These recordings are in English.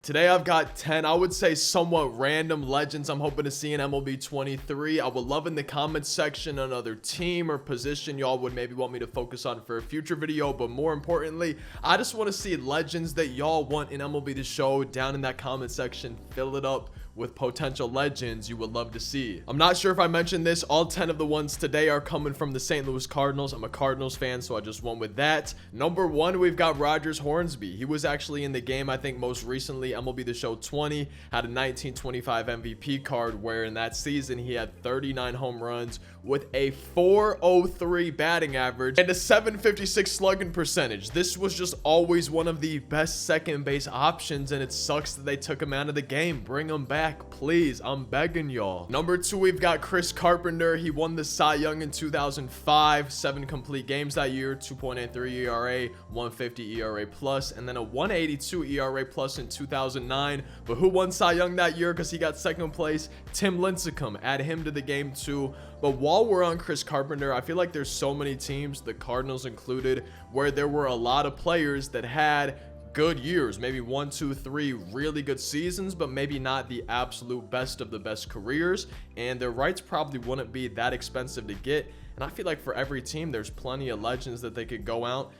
Today I've got 10, I would say somewhat random legends I'm hoping to see in MLB 23. I would love in the comments section another team or position y'all would maybe want me to focus on for a future video, but more importantly, I just want to see legends that y'all want in MLB The Show down in that comment section. Fill it up with potential legends you would love to see. I'm not sure if I mentioned this, all 10 of the ones today are coming from the St. Louis Cardinals. I'm a Cardinals fan, so I just went with that. Number 1, we've got Rogers Hornsby. He was actually in the game, I think most recently, MLB The Show 20, had a 1925 MVP card where in that season he had 39 home runs with a 403 batting average and a 756 slugging percentage. This was just always one of the best second base options, and it sucks that they took him out of the game. Bring him back, please. I'm begging y'all. Number 2, we've got Carpenter. He won the Cy Young in 2005, 7 complete games that year, 2.83 ERA, 150 ERA plus, and then a 182 ERA plus in 2009. But who won Cy Young that year? Because he got second place. Tim Lincecum. Add him to the game too. But while we're on Carpenter, I feel like there's so many teams, the Cardinals included, where there were a lot of players that had good years, maybe 1, 2, 3 really good seasons, but maybe not the absolute best of the best careers, and their rights probably wouldn't be that expensive to get. And I feel like for every team there's plenty of legends that they could go out,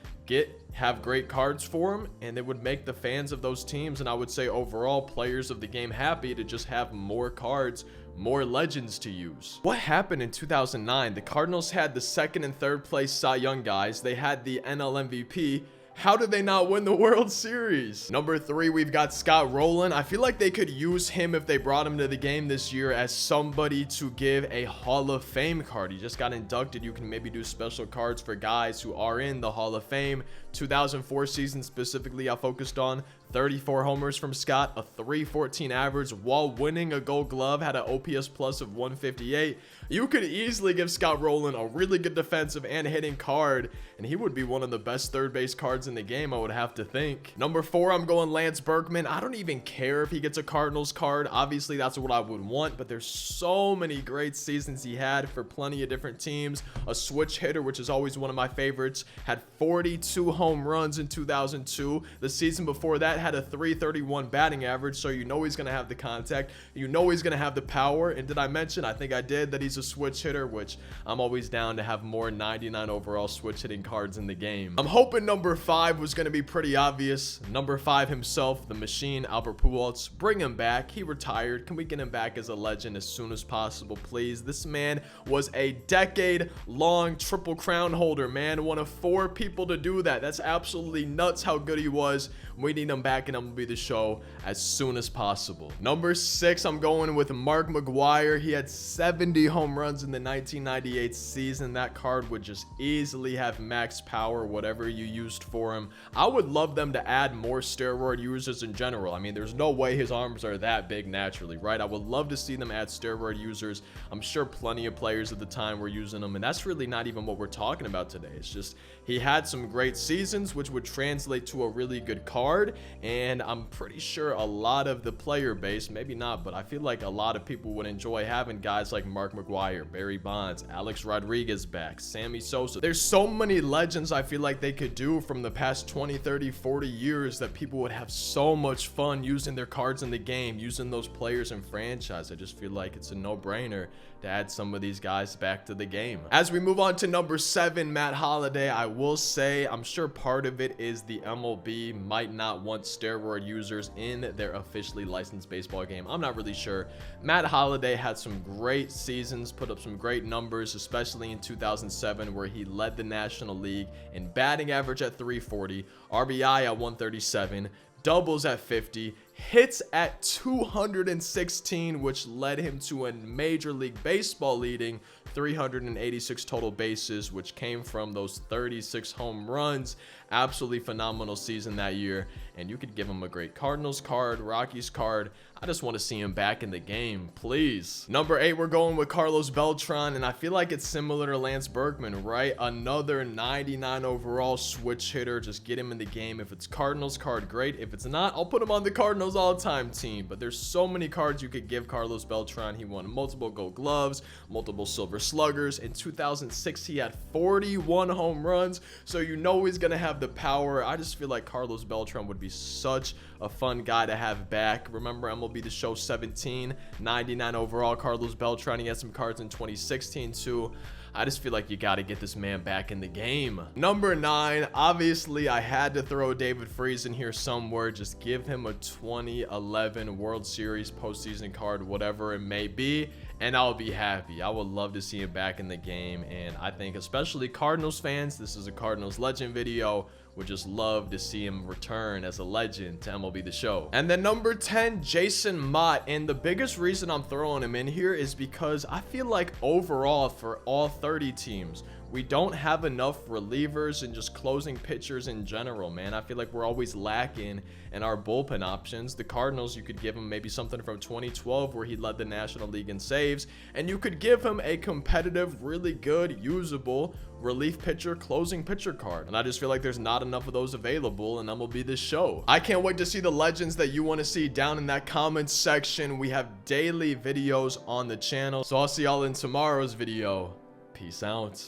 have great cards for them, and it would make the fans of those teams, and I would say overall players of the game, happy to just have more cards, more legends to use. What happened in 2009? The Cardinals had the 2nd and 3rd place Cy Young guys. They had the NL MVP. How did they not win the World Series? Number 3, we've got Scott Rolen. I feel like they could use him if they brought him to the game this year as somebody to give a Hall of Fame card. He just got inducted. You can maybe do special cards for guys who are in the Hall of Fame. 2004 season specifically I focused on. 34 homers from Scott, a 314 average while winning a Gold Glove, had an OPS plus of 158. You could easily give Scott Rolen a really good defensive and hitting card, and he would be one of the best third base cards in the game, I would have to think. Number 4, I'm going Lance Berkman. I don't even care if he gets a Cardinals card. Obviously, that's what I would want, but there's so many great seasons he had for plenty of different teams. A switch hitter, which is always one of my favorites, had 42 home runs in 2002. The season before that had a 331 batting average, so you know he's going to have the contact, you know he's going to have the power. And did I mention, I think I did, that he's a switch hitter, which I'm always down to have more 99 overall switch hitting cards in the game. I'm hoping number 5 was going to be pretty obvious. Number 5 himself, the machine, Albert Pujols. Bring him back. He retired. Can we get him back as a legend as soon as possible, please? This man was a decade-long Triple Crown holder, man. One of 4 people to do that. That's absolutely nuts how good he was. We need him back in MLB The Show as soon as possible. Number 6, I'm going with McGwire. He had 70 home runs in the 1998 season. That card would just easily have max power, whatever you used for him. I would love them to add more steroid users in general. I mean, there's no way his arms are that big naturally, right? I would love to see them add steroid users. I'm sure plenty of players at the time were using them, and that's really not even what we're talking about today. It's just he had some great seasons, which would translate to a really good card, and I'm pretty sure a lot of the player base, maybe not, but I feel like a lot of people would enjoy having guys like Mark McGwire, Barry Bonds, Alex Rodriguez back, Sammy Sosa. There's so many legends I feel like they could do from the past 20, 30, 40 years that people would have so much fun using their cards in the game, using those players in franchise. I just feel like it's a no-brainer to add some of these guys back to the game. As we move on to number 7, Matt Holliday, I will say I'm sure part of it is the MLB might not want steroid users in their officially licensed baseball game. I'm not really sure. Matt Holliday had some great seasons, put up some great numbers, especially in 2007 where he led the National League in batting average at 340, RBI at 137, doubles at 50, hits at 216, which led him to a Major League Baseball leading 386 total bases, which came from those 36 home runs. Absolutely phenomenal season that year, and you could give him a great Cardinals card, Rockies card. I just want to see him back in the game, please. Number 8, we're going with Carlos Beltran, and I feel like it's similar to Lance Berkman, right? Another 99 overall switch hitter. Just get him in the game. If it's Cardinals card, great. If it's not, I'll put him on the Cardinals Cardinals all-time team, but there's so many cards you could give Carlos Beltran. He won multiple Gold Gloves, multiple Silver Sluggers. In 2006, he had 41 home runs, so you know he's gonna have the power. I just feel like Carlos Beltran would be such a fun guy to have back. Remember MLB The Show 17, 99 overall Carlos Beltran. He had some cards in 2016 too. I just feel like you got to get this man back in the game. Number 9, obviously I had to throw David Freese in here somewhere. Just give him a 2011 World Series postseason card, whatever it may be, and I'll be happy. I would love to see him back in the game, and I think especially Cardinals fans, this is a Cardinals legend video, would just love to see him return as a legend to MLB The Show. And then number 10, Jason Motte. And the biggest reason I'm throwing him in here is because I feel like overall for all 30 teams, we don't have enough relievers and just closing pitchers in general, man. I feel like we're always lacking in our bullpen options. The Cardinals, you could give him maybe something from 2012 where he led the National League in saves, and you could give him a competitive, really good, usable relief pitcher, closing pitcher card. And I just feel like there's not enough of those available, and MLB The Show. I can't wait to see the legends that you want to see down in that comments section. We have daily videos on the channel, so I'll see y'all in tomorrow's video. Peace out.